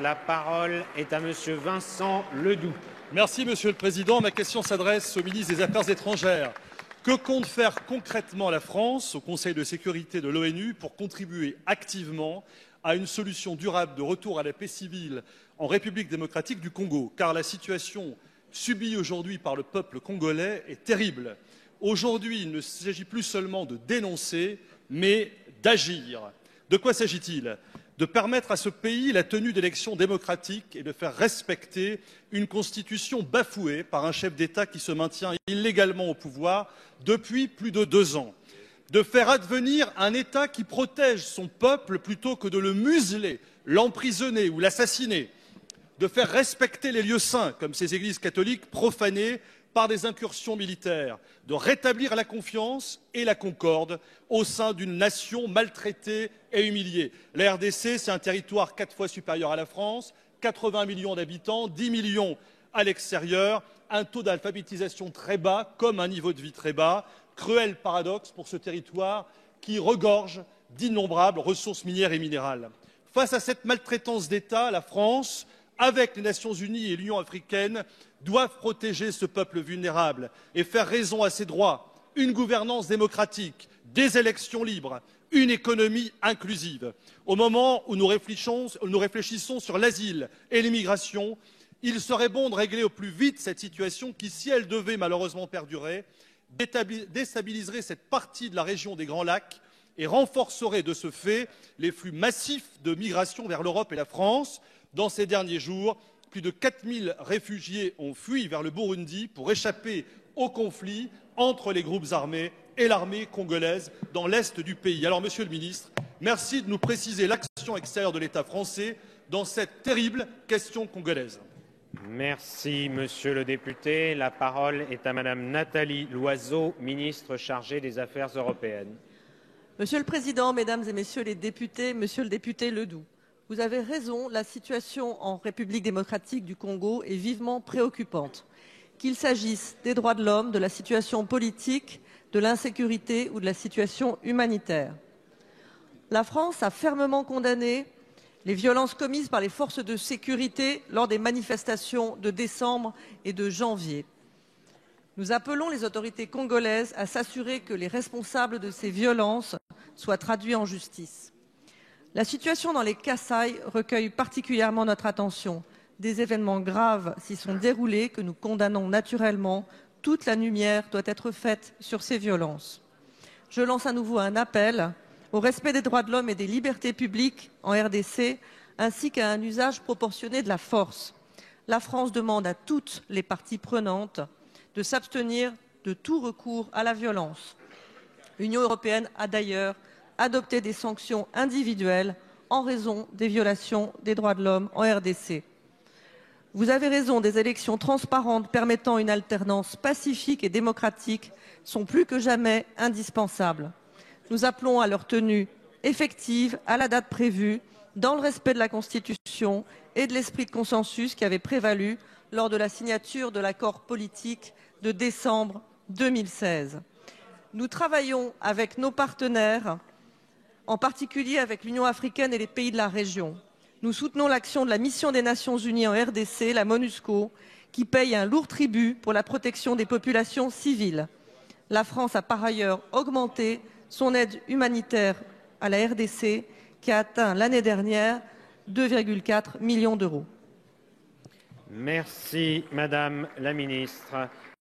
La parole est à Monsieur Vincent Ledoux. Merci, Monsieur le Président. Ma question s'adresse au ministre des Affaires étrangères. Que compte faire concrètement la France au Conseil de sécurité de l'ONU pour contribuer activement à une solution durable de retour à la paix civile en République démocratique du Congo? Car la situation subie aujourd'hui par le peuple congolais est terrible. Aujourd'hui, il ne s'agit plus seulement de dénoncer, mais d'agir. De quoi s'agit-il? De permettre à ce pays la tenue d'élections démocratiques et de faire respecter une constitution bafouée par un chef d'État qui se maintient illégalement au pouvoir depuis plus de 2 ans. De faire advenir un État qui protège son peuple plutôt que de le museler, l'emprisonner ou l'assassiner. De faire respecter les lieux saints, comme ces églises catholiques profanées par des incursions militaires, de rétablir la confiance et la concorde au sein d'une nation maltraitée et humiliée. La RDC, c'est un territoire 4 fois supérieur à la France, 80 millions d'habitants, 10 millions à l'extérieur, un taux d'alphabétisation très bas, comme un niveau de vie très bas. Cruel paradoxe pour ce territoire qui regorge d'innombrables ressources minières et minérales. Face à cette maltraitance d'État, la France, avec les Nations Unies et l'Union africaine, doivent protéger ce peuple vulnérable et faire raison à ses droits, une gouvernance démocratique, des élections libres, une économie inclusive. Au moment où nous réfléchissons sur l'asile et l'immigration, il serait bon de régler au plus vite cette situation qui, si elle devait malheureusement perdurer, déstabiliserait cette partie de la région des Grands Lacs et renforcerait de ce fait les flux massifs de migration vers l'Europe et la France. Dans ces derniers jours, plus de 4000 réfugiés ont fui vers le Burundi pour échapper au conflit entre les groupes armés et l'armée congolaise dans l'est du pays. Alors, Monsieur le Ministre, merci de nous préciser l'action extérieure de l'État français dans cette terrible question congolaise. Merci, Monsieur le député. La parole est à Madame Nathalie Loiseau, ministre chargée des Affaires européennes. Monsieur le Président, Mesdames et Messieurs les députés, Monsieur le député Ledoux, vous avez raison, la situation en République démocratique du Congo est vivement préoccupante. Qu'il s'agisse des droits de l'homme, de la situation politique, de l'insécurité ou de la situation humanitaire. La France a fermement condamné les violences commises par les forces de sécurité lors des manifestations de décembre et de janvier. Nous appelons les autorités congolaises à s'assurer que les responsables de ces violences soient traduits en justice. La situation dans les Kasaï recueille particulièrement notre attention. Des événements graves s'y sont déroulés que nous condamnons naturellement. Toute la lumière doit être faite sur ces violences. Je lance à nouveau un appel au respect des droits de l'homme et des libertés publiques en RDC, ainsi qu'à un usage proportionné de la force. La France demande à toutes les parties prenantes de s'abstenir de tout recours à la violence. L'Union européenne a d'ailleurs adopté des sanctions individuelles en raison des violations des droits de l'homme en RDC. Vous avez raison, des élections transparentes permettant une alternance pacifique et démocratique sont plus que jamais indispensables. Nous appelons à leur tenue effective à la date prévue, dans le respect de la Constitution et de l'esprit de consensus qui avait prévalu lors de la signature de l'accord politique de décembre 2016. Nous travaillons avec nos partenaires, en particulier avec l'Union africaine et les pays de la région. Nous soutenons l'action de la mission des Nations Unies en RDC, la MONUSCO, qui paye un lourd tribut pour la protection des populations civiles. La France a par ailleurs augmenté son aide humanitaire à la RDC, qui a atteint l'année dernière 2,4 millions d'euros. Merci, Madame la Ministre.